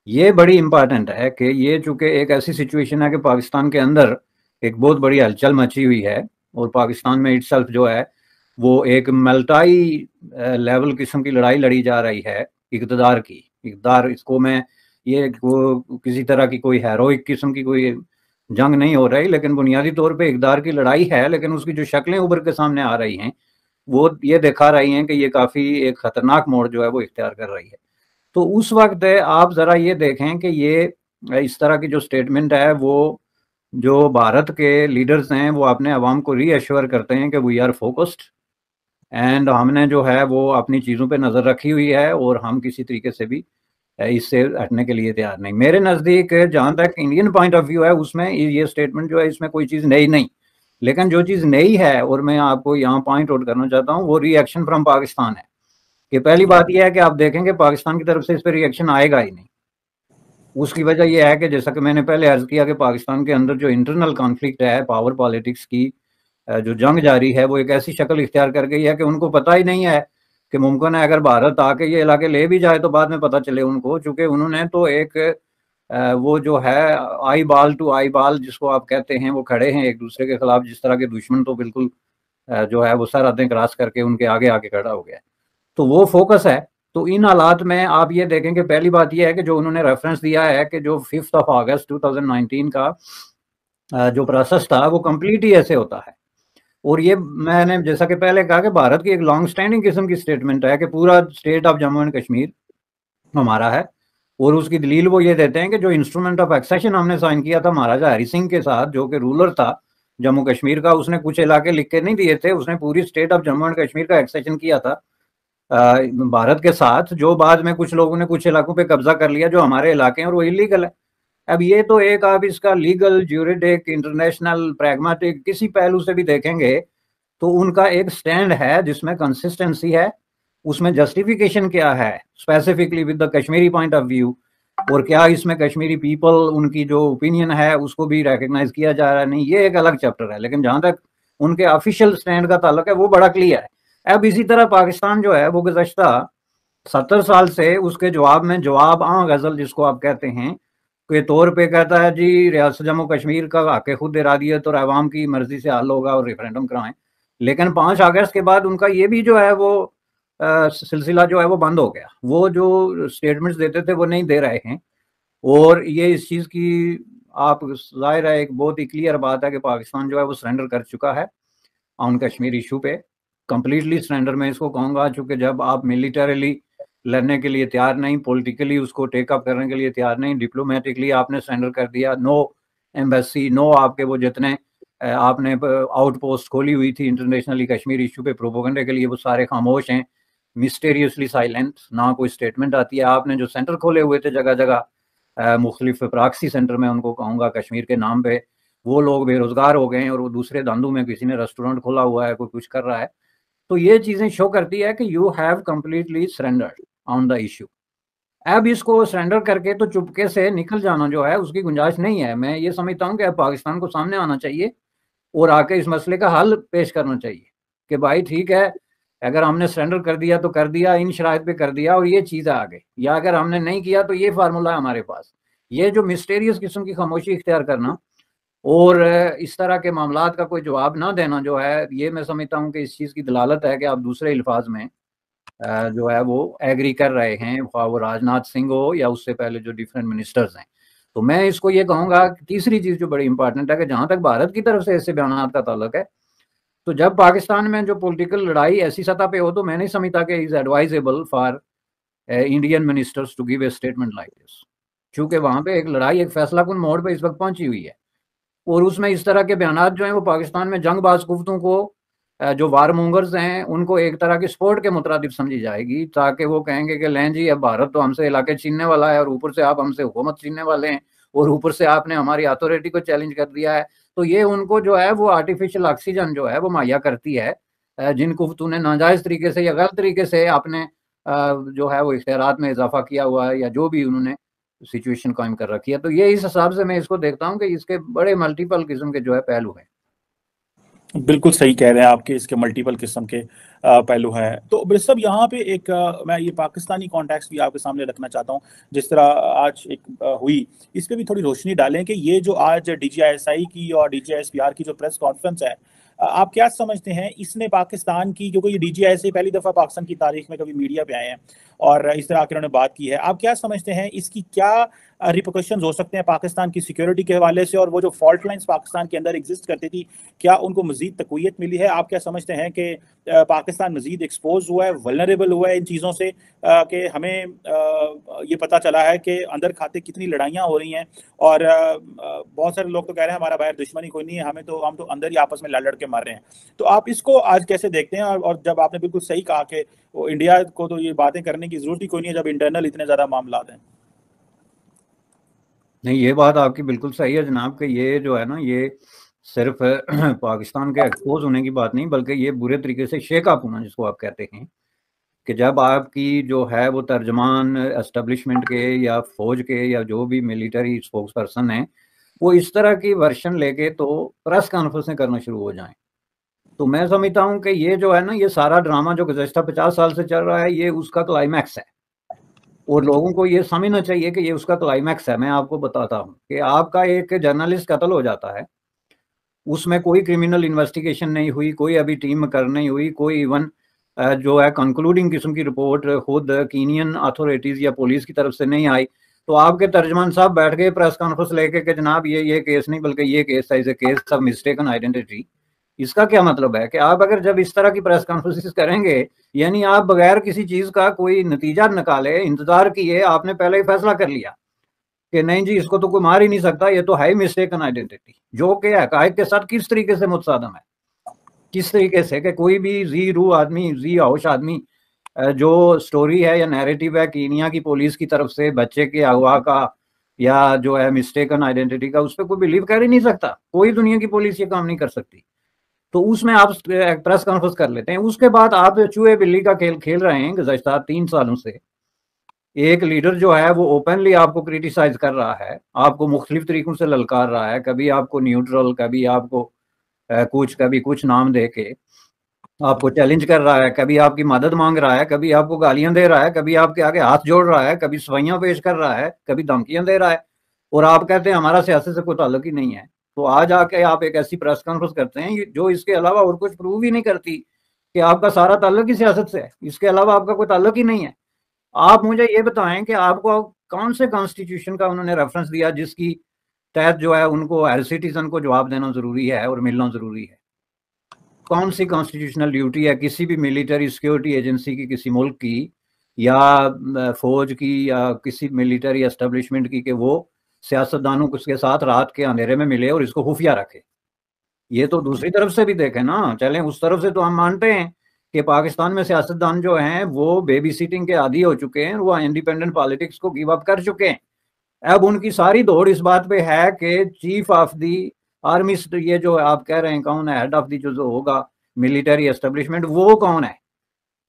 ये बड़ी इम्पॉर्टेंट है कि ये चूँकि एक ऐसी सिचुएशन है कि पाकिस्तान के अंदर एक बहुत बड़ी हलचल मची हुई है और पाकिस्तान में इटसेल्फ जो है वो एक मल्टाई लेवल किस्म की लड़ाई लड़ी जा रही है इक़्तिदार की। इक़्तिदार, इसको मैं ये किसी तरह की कोई हेरोइक किस्म की कोई जंग नहीं हो रही, लेकिन बुनियादी तौर पे इक़्तिदार की लड़ाई है। लेकिन उसकी जो शक्लें उभर के सामने आ रही हैं वो ये दिखा रही हैं कि ये काफ़ी एक ख़तरनाक मोड़ जो है वो इख्तियार कर रही है। तो उस वक्त आप ज़रा ये देखें कि ये इस तरह की जो स्टेटमेंट है, वो जो भारत के लीडर्स हैं वो अपने अवाम को रीअश्योर करते हैं कि वी आर फोकस्ड एंड हमने जो है वो अपनी चीज़ों पे नज़र रखी हुई है और हम किसी तरीके से भी इससे हटने के लिए तैयार नहीं। मेरे नज़दीक जहाँ तक इंडियन पॉइंट ऑफ व्यू है, उसमें ये स्टेटमेंट जो है इसमें कोई चीज़ नई नहीं, लेकिन जो चीज़ नई है और मैं आपको यहाँ पॉइंट आउट करना चाहता हूँ, वो रिएक्शन फ्रॉम पाकिस्तान है। कि पहली बात यह है कि आप देखेंगे पाकिस्तान की तरफ से इस पर रिएक्शन आएगा ही नहीं। उसकी वजह यह है कि जैसा कि मैंने पहले अर्ज किया कि पाकिस्तान के अंदर जो इंटरनल कॉन्फ्लिक्ट है, पावर पॉलिटिक्स की जो जंग जारी है, वो एक ऐसी शक्ल इख्तियार कर गई है कि उनको पता ही नहीं है कि मुमकिन है अगर भारत आके ये इलाके ले भी जाए तो बाद में पता चले उनको, चूँकि उन्होंने तो एक वो जो है आई बाल टू आई बाल जिसको आप कहते हैं, वो खड़े हैं एक दूसरे के खिलाफ। जिस तरह के दुश्मन तो बिल्कुल जो है वो सरहदें क्रॉस करके उनके आगे आके खड़ा हो गया, तो वो फोकस है। तो इन हालात में आप ये देखें कि पहली बात यह है कि जो उन्होंने रेफरेंस दिया है कि जो 5 अगस्त 2019 का जो प्रोसेस था वो कंप्लीट ही ऐसे होता है। और ये मैंने जैसा कि पहले कहा कि भारत की एक लॉन्ग स्टैंडिंग किस्म की स्टेटमेंट है कि पूरा state of Jammu and Kashmir हमारा है। और उसकी दलील वो ये देते हैं कि जो इंस्ट्रूमेंट ऑफ एक्सेशन हमने साइन किया था महाराजा हरि सिंह के साथ, जो कि रूलर था जम्मू कश्मीर का, उसने कुछ इलाके लिख के नहीं दिए थे, उसने पूरी state of Jammu and Kashmir का एक्सेशन किया था भारत के साथ। जो बाद में कुछ लोगों ने कुछ इलाकों पे कब्जा कर लिया जो हमारे इलाके हैं और वो इलीगल है। अब ये तो एक आप इसका लीगल, ज्यूरिडिक, इंटरनेशनल, प्रैग्मेटिक किसी पहलू से भी देखेंगे तो उनका एक स्टैंड है जिसमें कंसिस्टेंसी है, उसमें जस्टिफिकेशन क्या है specifically with the Kashmiri point of view, और क्या इसमें कश्मीरी पीपल उनकी जो ओपिनियन है उसको भी रिकग्नाइज किया जा रहा है, नहीं, ये एक अलग चैप्टर है। लेकिन जहाँ तक उनके ऑफिशियल स्टैंड का ताल्लुक है वो बड़ा क्लियर है। अब इसी तरह पाकिस्तान जो है वो गुज़श्ता 70 साल से उसके जवाब में जवाब गजल जिसको आप कहते हैं के तौर पे कहता है जी रियासत जम्मू कश्मीर का हक खुद इरादियत और अवाम की मर्जी से हल होगा और रेफरेंडम कराएं। लेकिन 5 अगस्त के बाद उनका ये भी जो है वो सिलसिला जो है वो बंद हो गया। वो जो स्टेटमेंट्स देते थे वो नहीं दे रहे हैं। और ये इस चीज़ की आप जाहिर है एक बहुत ही क्लियर बात है कि पाकिस्तान जो है वो सरेंडर कर चुका है ऑन कश्मीर इशू पे, कंप्लीटली सरेंडर मैं इसको कहूँगा। चूँकि जब आप मिलिटरीली लड़ने के लिए तैयार नहीं, पॉलिटिकली उसको टेकअप करने के लिए तैयार नहीं, डिप्लोमेटिकली आपने सरेंडर कर दिया, नो एम्बेसी, नो आपके वो जितने आपने आउटपोस्ट खोली हुई थी इंटरनेशनली कश्मीर इशू पे प्रोपोगंडे के लिए, वो सारे खामोश हैं, मिस्टीरियसली साइलेंट, ना कोई स्टेटमेंट आती है। आपने जो सेंटर खोले हुए थे जगह जगह मुख्तलिफ प्राक्सी सेंटर में उनको कहूँगा कश्मीर के नाम पे, वो लोग बेरोजगार हो गए हैं और वो दूसरे धंधों में किसी ने रेस्टोरेंट खोला हुआ है, कोई कुछ कर रहा है। तो ये चीज़ें शो करती है कि you have completely surrendered on the issue. अब इसको सरेंडर करके तो चुपके से निकल जाना जो है उसकी गुंजाइश नहीं है। मैं ये समझता हूँ कि अब पाकिस्तान को सामने आना चाहिए और आके इस मसले का हल पेश करना चाहिए कि भाई ठीक है, अगर हमने सरेंडर कर दिया तो कर दिया, इन शराइत पे कर दिया और ये चीज़ आ गई, या अगर हमने नहीं किया तो ये फार्मूला है हमारे पास। ये जो मिस्टीरियस किस्म की खामोशी इख्तियार करना और इस तरह के मामलात का कोई जवाब ना देना जो है, ये मैं समझता हूँ कि इस चीज़ की दलालत है कि आप दूसरे अल्फाज में जो है वो एग्री कर रहे हैं, वो राजनाथ सिंह हो या उससे पहले जो डिफरेंट मिनिस्टर्स हैं। तो मैं इसको ये कहूँगा कि तीसरी चीज़ जो बड़ी इंपॉर्टेंट है कि जहाँ तक भारत की तरफ से ऐसे बयान का ताल्लुक है, तो जब पाकिस्तान में जो पॉलिटिकल लड़ाई ऐसी सतह पे हो तो मैं नहीं समझता कि is advisable for Indian ministers to give a statement like this, क्योंकि वहाँ पे एक लड़ाई एक फैसला कुन मोड़ पे इस वक्त पहुंची हुई है और उसमें इस तरह के बयान जो हैं वो पाकिस्तान में जंगबाज कुफ्तों को जो वार मोंगर्स हैं उनको एक तरह की स्पोर्ट के मुताबिक समझी जाएगी, ताकि वो कहेंगे कि लें जी अब भारत तो हमसे इलाके छीनने वाला है और ऊपर से आप हमसे हुकूमत छीनने वाले हैं और ऊपर से आपने हमारी अथॉरिटी को चैलेंज कर दिया है। तो ये उनको जो है वो आर्टिफिशियल ऑक्सीजन जो है वो मुहैया करती है जिन कुफ्तों ने नाजायज़ तरीके से या गलत तरीके से आपने जो है वो इख्तियारात में इजाफा किया हुआ है या जो भी उन्होंने सिचुएशन कायम कर रखी है। तो ये इस हिसाब से मैं इसको देखता हूँ कि इसके बड़े मल्टीपल किस्म के जो है पहलू हैं। बिल्कुल सही कह रहे हैं आपके, इसके मल्टीपल किस्म के पहलू हैं। तो बिरसब यहाँ पे एक मैं ये पाकिस्तानी कॉन्टेक्स्ट भी आपके सामने रखना चाहता हूँ, जिस तरह आज एक हुई, इस पे भी थोड़ी रोशनी डालें कि ये जो आज DGISI की और DGISPR की जो प्रेस कॉन्फ्रेंस है, आप क्या समझते हैं इसने पाकिस्तान की, क्योंकि ये DGISI पहली दफ़ा पाकिस्तान की तारीख में कभी मीडिया पे आए हैं और इस तरह आकर उन्होंने बात की है, आप क्या समझते हैं इसकी क्या रिपोकशंस हो सकते हैं पाकिस्तान की सिक्योरिटी के हवाले से, और वो जो फॉल्ट लाइंस पाकिस्तान के अंदर एग्जिस्ट करती थी क्या उनको मजीद तकवीत मिली है? आप क्या समझते हैं कि पाकिस्तान मजीद एक्सपोज हुआ है, वल्नरेबल हुआ है इन चीज़ों से, कि हमें ये पता चला है कि अंदर खाते कितनी लड़ाइयाँ हो रही हैं और बहुत सारे लोग तो कह रहे हैं हमारा बाहर दुश्मनी कोई नहीं है, हम तो अंदर ही आपस में लड़ के मार रहे हैं। तो आप इसको आज कैसे देखते हैं? और जब आपने बिल्कुल सही कहा कि इंडिया को तो ये बातें करने की जरूरत ही कोई नहीं है जब इंटरनल इतने ज़्यादा मामला हैं। नहीं, ये बात आपकी बिल्कुल सही है जनाब कि ये जो है ना ये सिर्फ पाकिस्तान के एक्सपोज होने की बात नहीं, बल्कि ये बुरे तरीके से शेक अप होना जिसको आप कहते हैं कि जब आपकी जो है वो तर्जमान एस्टेब्लिशमेंट के या फौज के या जो भी मिलिट्री स्पोक्स पर्सन है वो इस तरह की वर्शन लेके तो प्रेस कॉन्फ्रेंसें करना शुरू हो जाएं, तो मैं समझता हूँ कि ये जो है ना ये सारा ड्रामा जो गुज़श्ता 50 साल से चल रहा है ये उसका क्लाइमैक्स है और लोगों को ये समझना चाहिए कि ये उसका क्लाइमैक्स है। मैं आपको बताता हूँ कि आपका एक जर्नलिस्ट कत्ल हो जाता है, उसमें कोई क्रिमिनल इन्वेस्टिगेशन नहीं हुई, कोई अभी टीम कर नहीं हुई, कोई इवन जो है कंक्लूडिंग किस्म की रिपोर्ट खुद कीनियन अथॉरिटीज़ या पुलिस की तरफ से नहीं आई, तो आपके तर्जमान साहब बैठ गए प्रेस कॉन्फ्रेंस लेके कि जनाब ये केस नहीं बल्कि ये केस था, इसे केस ऑफ मिस्टेकन आइडेंटिटी। इसका क्या मतलब है कि आप अगर जब इस तरह की प्रेस कॉन्फ्रेंसेस करेंगे यानी आप बगैर किसी चीज़ का कोई नतीजा निकाले इंतजार किए आपने पहले ही फैसला कर लिया कि नहीं जी इसको तो कोई मार ही नहीं सकता, ये तो है मिस्टेकन आइडेंटिटी, जो कि हकायक के साथ किस तरीके से मुतसादम है, किस तरीके से कि कोई भी जी रूह आदमी, जी होश आदमी जो स्टोरी है या नैरेटिव है कीनिया की पुलिस की तरफ से बच्चे के अगवा का या जो है मिस्टेकन आइडेंटिटी का, उस पर कोई बिलीव कर ही नहीं सकता, कोई दुनिया की पुलिस ये काम नहीं कर सकती। तो उसमें आप प्रेस कॉन्फ्रेंस कर लेते हैं, उसके बाद आप चूहे बिल्ली का खेल खेल रहे हैं गुज़श्ता 3 सालों से। एक लीडर जो है वो ओपनली आपको क्रिटिसाइज कर रहा है, आपको मुख्तलिफ तरीकों से ललकार रहा है, कभी आपको न्यूट्रल, कभी आपको कुछ कभी कुछ नाम दे के आपको चैलेंज कर रहा है, कभी आपकी मदद मांग रहा है, कभी आपको गालियां दे रहा है, कभी आपके आगे हाथ जोड़ रहा है, कभी सफाइयां पेश कर रहा है, कभी धमकियां दे रहा है, और आप कहते हैं हमारा सियासत से कोई ताल्लुक ही नहीं है। तो आज आके आप एक ऐसी प्रेस कॉन्फ्रेंस करते हैं जो इसके अलावा और कुछ प्रूव ही नहीं करती कि आपका सारा ताल्लुक ही सियासत से है, इसके अलावा आपका कोई ताल्लुक ही नहीं है। आप मुझे ये बताएं कि आपको कौन से कॉन्स्टिट्यूशन का उन्होंने रेफरेंस दिया जिसकी तहत जो है उनको एज सिटीजन को जवाब देना जरूरी है और मिलना जरूरी है? कौन सी कॉन्स्टिट्यूशनल ड्यूटी है किसी भी मिलिट्री सिक्योरिटी एजेंसी की, किसी मुल्क की या फौज की या किसी मिलिट्री एस्टेब्लिशमेंट की, कि वो सियासतदानों के साथ रात के अंधेरे में मिले और इसको खुफिया रखे? ये तो दूसरी तरफ से भी देखें ना, चलें उस तरफ से तो हम मानते हैं कि पाकिस्तान में सियासतदान जो हैं वो बेबी सिटिंग के आदी हो चुके हैं, वो इंडिपेंडेंट पॉलिटिक्स को गिव अप कर चुके हैं। अब उनकी सारी दौड़ इस बात पे है कि चीफ ऑफ दी आर्मी, ये जो आप कह रहे हैं कौन है हेड ऑफ दी जो होगा मिलिट्री एस्टेब्लिशमेंट, वो कौन है?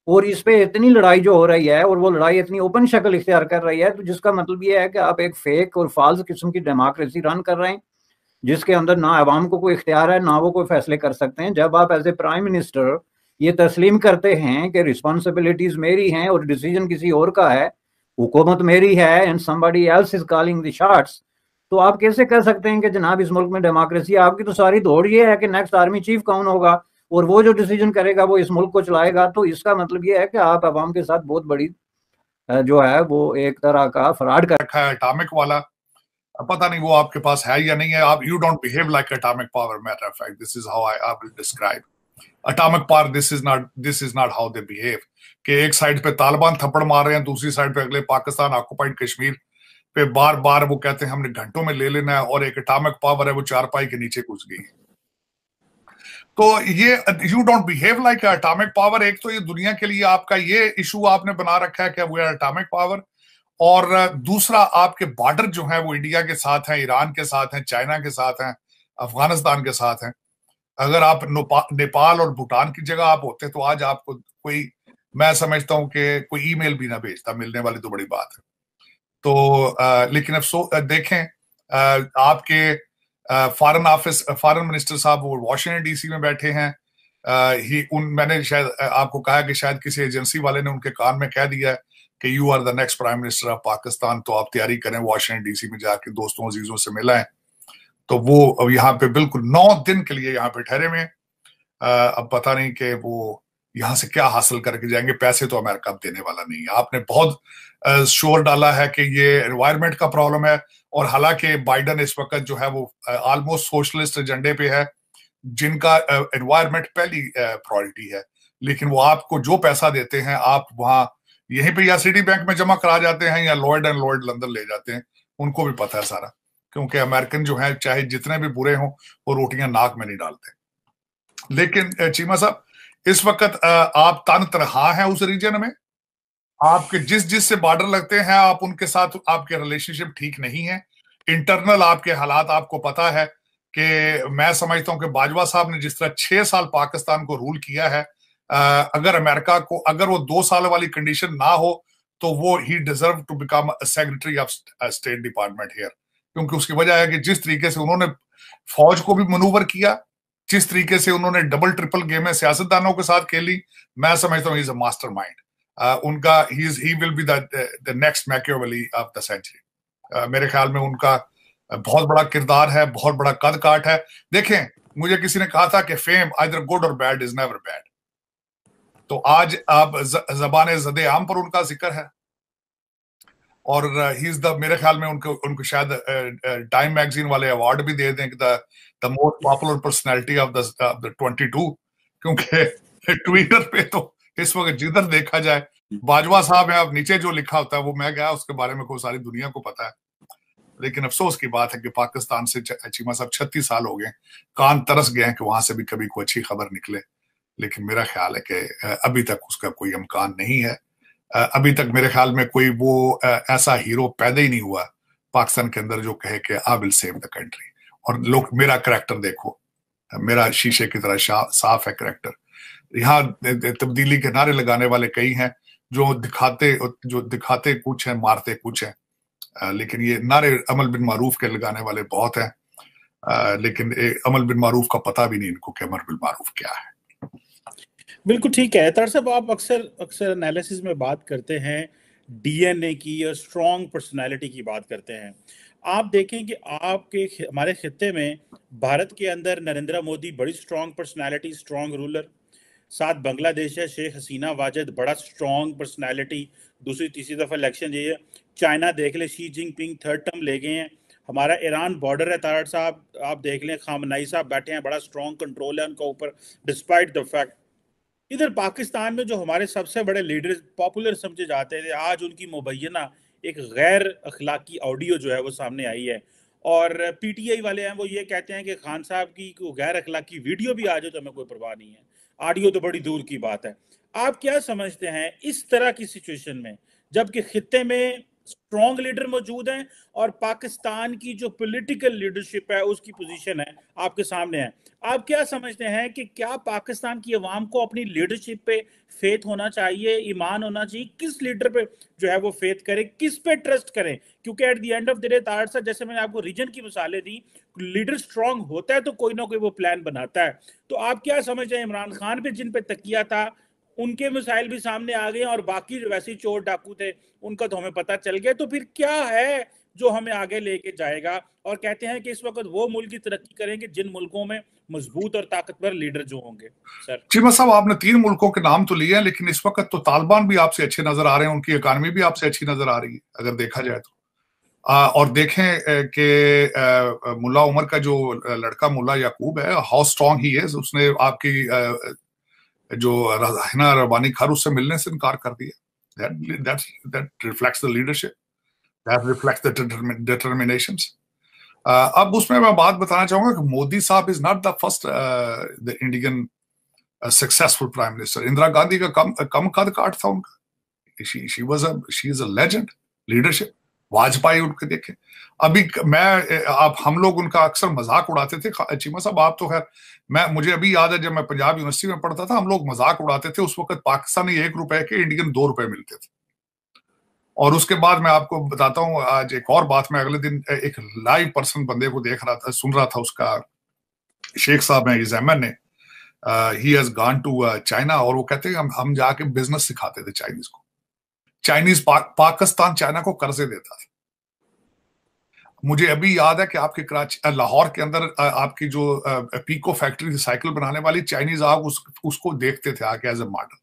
और इस पे इतनी लड़ाई जो हो रही है और वो लड़ाई इतनी ओपन शक्ल इख्तियार कर रही है, तो जिसका मतलब ये है कि आप एक फेक और फाल्स किस्म की डेमोक्रेसी रन कर रहे हैं जिसके अंदर ना अवाम को कोई इख्तियार है ना वो कोई फैसले कर सकते हैं। जब आप एज ए प्राइम मिनिस्टर ये तस्लीम करते हैं कि रिस्पॉन्सिबिलिटीज मेरी हैं और डिसीजन किसी और का है, हुकूमत मेरी है and somebody else is calling the shots, तो आप कैसे कह सकते हैं कि जनाब इस मुल्क में डेमोक्रेसी है? आपकी तो सारी दौड़ ये है कि नेक्स्ट आर्मी चीफ कौन होगा और वो जो डिसीजन करेगा वो इस मुल्क को चलाएगा। तो इसका मतलब ये है कि आप अवाम के साथ बहुत बड़ी जो है वो एक तरह का फ्रॉड कर रखा है। एटॉमिक वाला पता नहीं वो आपके पास है या नहीं है। आप you don't behave like atomic power, matter of fact this is how I will describe atomic power. This is not how they behave. कि एक साइड पे तालिबान थप्पड़ मार रहे हैं, दूसरी साइड पे अगले पाकिस्तान ऑक्युपाइड कश्मीर पे बार बार वो कहते हैं हमने घंटों में ले लेना है, और एक एटॉमिक पावर है वो चारपाई के नीचे घुस गई। तो ये you don't behave like atomic power. एक तो ये दुनिया के लिए आपका ये इशू आपने बना रखा है कि वो एटॉमिक पावर, और दूसरा आपके बॉर्डर जो है वो इंडिया के साथ हैं, ईरान के साथ हैं, चाइना के साथ हैं, अफगानिस्तान के साथ हैं। अगर आप नेपाल और भूटान की जगह आप होते तो आज आपको कोई, मैं समझता हूं कि कोई ईमेल भी ना भेजता, मिलने वाली तो बड़ी बात है। तो लेकिन अब देखें आपके फॉरेन मिनिस्टर साहब वो वॉशिंगटन डीसी में बैठे हैं। मैंने शायद आपको कहा कि शायद किसी एजेंसी वाले ने उनके कान में कह दिया है कि you are the next prime minister of Pakistan, तो आप तैयारी करें वॉशिंगटन डीसी में जाके दोस्तों अजीजों से मिला है। तो वो अब यहाँ पे बिल्कुल 9 दिन के लिए यहाँ पे ठहरे हुए। अब पता नहीं कि वो यहाँ से क्या हासिल करके जाएंगे। पैसे तो अमेरिका अब देने वाला नहीं है। आपने बहुत शोर डाला है कि ये एनवायरमेंट का प्रॉब्लम है, और हालांकि बाइडन इस वक्त जो है वो ऑलमोस्ट सोशलिस्ट एजेंडे पे है, जिनका एनवायरमेंट पहली प्रायोरिटी है। लेकिन वो आपको जो पैसा देते हैं आप वहां यहीं पे या सिटी बैंक में जमा करा जाते हैं या लॉयड एंड लॉयड लंदन ले जाते हैं। उनको भी पता है सारा, क्योंकि अमेरिकन जो है चाहे जितने भी बुरे हों वो रोटियां नाक में नहीं डालते। लेकिन चीमा साहब इस वक्त आप तन तनहा हैं उस रीजन में, आपके जिस से बॉर्डर लगते हैं आप उनके साथ आपके रिलेशनशिप ठीक नहीं है। इंटरनल आपके हालात आपको पता है कि मैं समझता हूं कि बाजवा साहब ने जिस तरह 6 साल पाकिस्तान को रूल किया है, अगर अमेरिका को अगर वो 2 साल वाली कंडीशन ना हो तो वो ही deserve to become secretary of state department here. क्योंकि उसकी वजह है कि जिस तरीके से उन्होंने फौज को भी मनूवर किया, जिस तरीके से उन्होंने डबल ट्रिपल गेमें सियासतदानों के साथ खेली, मैं समझता हूँ ही इज अ मास्टरमाइंड। उनका ही will be the next Machiavelli of the century. मेरे ख्याल में उनका बहुत बड़ा किरदार है, बहुत बड़ा कद काट है। देखें, मुझे किसी ने कहा था कि फेम आइदर गुड और बैड इज नेवर बैड। तो आज आप ज़बाने ज़दे आम पर उनका जिक्र है, और ही इज द, मेरे ख्याल में उनको शायद टाइम मैगजीन वाले अवार्ड भी दे दें the most popular personality of the 22, क्योंकि ट्विटर पे तो इस वक्त जिधर देखा जाए बाजवा साहब है। अब नीचे जो लिखा होता है वो मैं गया उसके बारे में को सारी दुनिया को पता है। लेकिन अफसोस की बात है कि पाकिस्तान से चीमा साहब 36 साल हो गए, कान तरस गए हैं कि वहां से भी कभी कोई अच्छी खबर निकले। लेकिन मेरा ख्याल है कि अभी तक उसका कोई इम्कान नहीं है। अभी तक मेरे ख्याल में कोई वो ऐसा हीरो पैदा ही नहीं हुआ पाकिस्तान के अंदर जो कहे कि I will save the country. और लोग, मेरा करैक्टर देखो, मेरा शीशे की तरह साफ है करैक्टर। यहाँ तब्दीली के नारे लगाने वाले कई हैं जो दिखाते कुछ हैं, मारते कुछ हैं। लेकिन ये नारे अमल बिन मारूफ के लगाने वाले बहुत हैं। लेकिन अमर बिन मारूफ का पता भी नहीं इनको कि अमर बिन मारूफ क्या है। बिल्कुल ठीक है तार साहब, आप अक्सर एनालिसिस में बात करते हैं डीएनए की और स्ट्रॉन्ग पर्सनालिटी की बात करते हैं। आप देखें कि आपके हमारे खित्ते में भारत के अंदर नरेंद्र मोदी बड़ी स्ट्रॉन्ग पर्सनालिटी, स्ट्रॉन्ग रूलर, साथ बांग्लादेश है शेख हसीना वाजिद, बड़ा स्ट्रॉन्ग पर्सनालिटी, दूसरी तीसरी दफा इलेक्शन ये है। चाइना देख ले, शी जिनपिंग थर्ड टर्म ले गए हैं। हमारा ईरान बॉर्डर है तारड़ साहब, आप देख लें खामनाई साहब बैठे हैं, बड़ा स्ट्रॉन्ग कंट्रोल है उनका ऊपर डिस्पाइट द फैक्ट। इधर पाकिस्तान में जो हमारे सबसे बड़े लीडर्स पॉपुलर समझे जाते थे, आज उनकी मुबैना एक गैर अखलाकी ऑडियो जो है वो सामने आई है, और पीटीआई वाले हैं वो ये कहते हैं कि खान साहब की गैर अखलाकी वीडियो भी आ जाए तो हमें कोई परवाह नहीं है, ऑडियो तो बड़ी दूर की बात है। आप क्या समझते हैं इस तरह की सिचुएशन में, जबकि खित्ते में स्ट्रॉन्ग लीडर मौजूद हैं और पाकिस्तान की जो पॉलिटिकल लीडरशिप है उसकी पोजीशन है आपके सामने है, आप क्या समझते हैं कि क्या पाकिस्तान की अवाम को अपनी लीडरशिप पे फेथ होना चाहिए, ईमान होना चाहिए, किस लीडर पे जो है वो फेथ करें, किस पे ट्रस्ट करें? क्योंकि at the end of the day Tarar साहब, जैसे मैंने आपको रीजन की मिसालें दी, लीडर स्ट्रॉन्ग होता है तो कोई ना कोई वो प्लान बनाता है। तो आप क्या समझते हैं इमरान खान पे जिन पे तकिया था उनके मिसाइल भी सामने आ गए और बाकी जो वैसे चोर डाकू थे उनका तो हमें पता चल गया, तो फिर क्या है जो हमें आगे लेके जाएगा? और कहते हैं कि इस वक्त वो मुल्क की तरक्की करेंगे जिन मुल्कों में मजबूत और ताकतवर लीडर जो होंगे। सर चीमा साहब, आपने 3 मुल्कों के नाम तो लिए हैं, लेकिन इस वक्त तो तालिबान भी आपसे अच्छे नजर आ रहे हैं, उनकी इकानमी भी आपसे अच्छी नजर आ रही है अगर देखा जाए तो। और देखें कि मुल्ला उमर का जो लड़का मुल्ला याकूब है, हाउ स्ट्रॉन्ग ही है, उसने आपकी जो हिना रबानी खर उससे मिलने से इनकार कर दिया। that reflects the leadership, that reflects the determinations. अब उसमें मैं बात बताना चाहूंगा कि मोदी साहब is not the first the Indian successful prime minister. Indira Gandhi का कम कद काट था उनका, she is a legend leadership. Vajpayee उनके देखे, अभी हम लोग उनका अक्सर मजाक उड़ाते थे। चीमा साहब आप तो खैर, मुझे अभी याद है जब मैं पंजाब यूनिवर्सिटी में पढ़ता था, हम लोग मजाक उड़ाते थे, उस वक्त पाकिस्तानी 1 रुपए के इंडियन 2 रुपए मिलते थे। और उसके बाद मैं आपको बताता हूँ आज एक और बात, मैं अगले दिन एक लाइव पर्सन बंदे को देख रहा था, सुन रहा था, उसका शेख साहब है इज़ामन ने, he has gone to China, और वो कहते हैं हम जाके बिजनेस सिखाते थे चाइनीज को। चाइनीज पाकिस्तान चाइना को कर्जे देता था। मुझे अभी याद है कि आपके कराची लाहौर के अंदर आपकी जो पीको फैक्ट्री थी साइकिल बनाने वाली, चाइनीज आप उसको देखते थे आके एज ए मॉडल।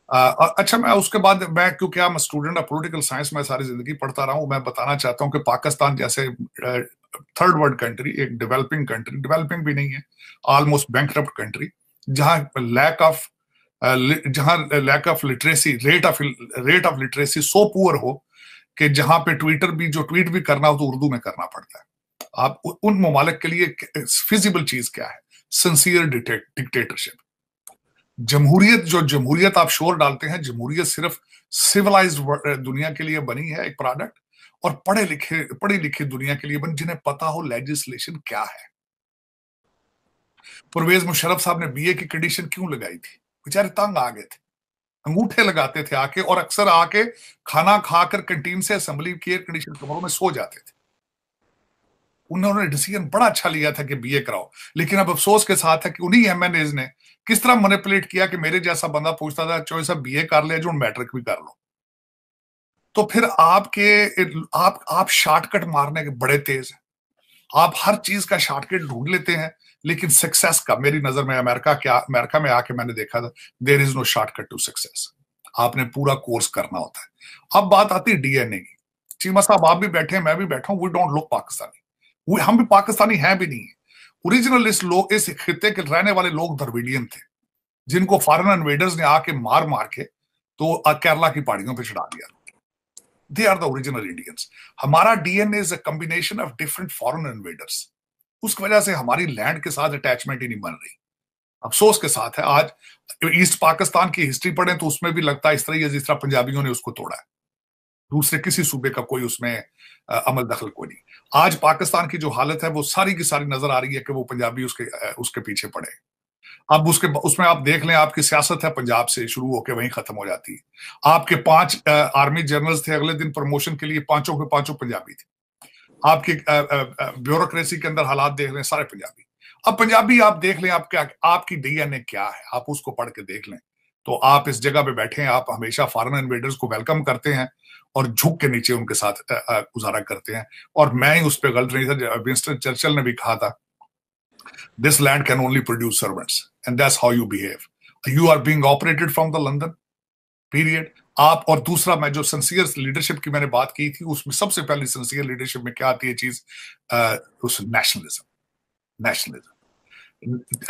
अच्छा, मैं उसके बाद क्योंकि I'm a student of political science, मैं सारी जिंदगी पढ़ता रहा हूँ, मैं बताना चाहता हूँ कि पाकिस्तान जैसे थर्ड वर्ल्ड कंट्री, एक डेवलपिंग कंट्री, डेवलपिंग भी नहीं है, ऑलमोस्ट बैंकरप्ट कंट्री, जहाँ lack of literacy, rate of literacy so poor हो कि जहां पे ट्वीट भी करना हो तो उर्दू में करना पड़ता है। आप उन ममालिक के लिए फिजिबल चीज क्या है? Sincere dictatorship. जमहूरियत आप शोर डालते हैं, जमहूरियत सिर्फ सिविलाइज्ड दुनिया के लिए बनी है एक प्रोडक्ट, और पढ़े लिखे दुनिया के लिए बनी जिन्हें पता हो लेजिस्लेशन क्या है। परवेज मुशर्रफ साहब ने बीए की कंडीशन क्यों लगाई थी? बेचारे तंग आ गए थे, अंगूठे लगाते थे आके, और अक्सर आके खाना खाकर कैंटीन से असेंबली की एयर कंडीशन कमरों में सो जाते थे। उन्होंने डिसीजन बड़ा अच्छा लिया था कि बीए कराओ, लेकिन अब अफसोस के साथ है कि उन्हीं एमएनएज ने किस तरह मैनिपुलेट किया कि मेरे जैसा बंदा पूछता था चौधरी साहब बीए कर ले जो मैट्रिक भी कर लो। तो फिर आप शॉर्टकट मारने के बड़े तेज हैं, आप हर चीज का शॉर्टकट ढूंढ लेते हैं, लेकिन सक्सेस का मेरी नजर में अमेरिका में आके मैंने देखा था, there is no shortcut to success. आपने पूरा कोर्स करना होता है। अब बात आती है डीएनए की। चीमा साहब आप भी बैठे हैं, मैं भी बैठा हूं, वी डोंट लुक पाकिस्तानी, हम भी पाकिस्तानी हैं भी नहीं। ओरिजिनल इस खित्ते के रहने वाले लोग द्रविडियन थे, जिनको फॉरेन इन्वेडर्स ने आके मार के तो केरला की पहाड़ियों पे चढ़ा दिया। They are the original Indians. हमारा DNA is a combination of different foreign invaders. उस वजह से हमारी लैंड के साथ अटैचमेंट ही नहीं बन रही। अफसोस के साथ है, आज ईस्ट पाकिस्तान की हिस्ट्री पढ़ें तो उसमें भी लगता है इस तरह ही है जिस तरह पंजाबियों ने उसको तोड़ा है। दूसरे किसी सूबे का कोई उसमें अमल दखल कोई नहीं। आज पाकिस्तान की जो हालत है वो सारी की सारी नजर आ रही है कि वो पंजाबी उसके पीछे पड़े। अब उसमें आप देख लें, आपकी सियासत है पंजाब से शुरू होकर वहीं खत्म हो जाती है। आपके 5 आर्मी जनरल्स थे, अगले दिन प्रमोशन के लिए पांचों के पांचों पंजाबी थे। आपकी ब्यूरोक्रेसी के अंदर हालात देख लें, सारे पंजाबी। अब पंजाबी आप देख लें, आपकी डीएनए क्या है, आप उसको पढ़ के देख लें, तो आप इस जगह पे बैठे हैं, आप हमेशा फॉरेन इन्वेडर्स को वेलकम करते हैं और झुक के नीचे उनके साथ गुजारा करते हैं। और मैं ही उस पर गलत नहीं था, विंस्टन चर्चिल ने भी कहा था, this land can only produce servants and that's how you behave, you are being operated from the London period. आप, और दूसरा, मैं जो सिंसियर लीडरशिप की मैंने बात की थी, उसमें सबसे पहले सिंसियर लीडरशिप में क्या आती है चीज, उस नेशनलिज्म।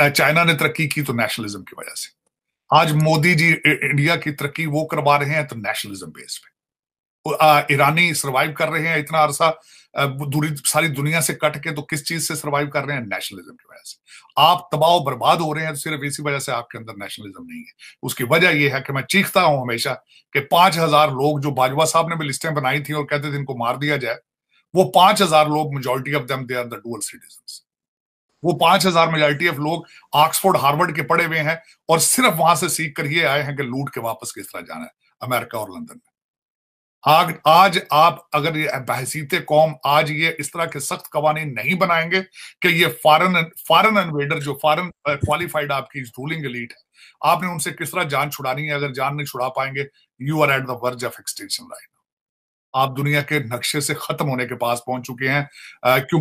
चाइना ने तरक्की की तो नेशनलिज्म की वजह से, आज मोदी जी इंडिया की तरक्की वो करवा रहे हैं तो नेशनलिज्म बेस पे। ईरानी सरवाइव कर रहे हैं इतना अरसा सारी दुनिया से कट के, तो किस चीज से सरवाइव कर रहे हैं, नेशनलिज्म की वजह से। आप तबाह बर्बाद हो रहे हैं तो सिर्फ इसी वजह से आपके अंदर नेशनलिज्म नहीं है। उसकी वजह यह है कि मैं चीखता हूं हमेशा कि 5,000 लोग जो बाजवा साहब ने भी लिस्टें बनाई थी और कहते थे इनको मार दिया जाए, वो 5,000 लोग, majority of them they are the dual citizens. वो 5,000 मेजॉरिटी ऑफ लोग ऑक्सफोर्ड हार्वर्ड के पढ़े हुए हैं और सिर्फ वहां से सीख कर ये आए हैं कि लूट के वापस किस तरह जाना है अमेरिका और लंदन में। आज आप अगर ये बहसीते कौम आज ये इस तरह के सख्त कवानीन नहीं बनाएंगे कि ये फॉरेन इन्वेडर, जो फॉरेन क्वालिफाइड आपकी रूलिंग एलीट है, आपने उनसे किस तरह जान छुड़ानी है। अगर जान नहीं छुड़ा पाएंगे, you are at the verge of extinction right now. आप दुनिया के नक्शे से खत्म होने के पास पहुंच चुके हैं, क्यों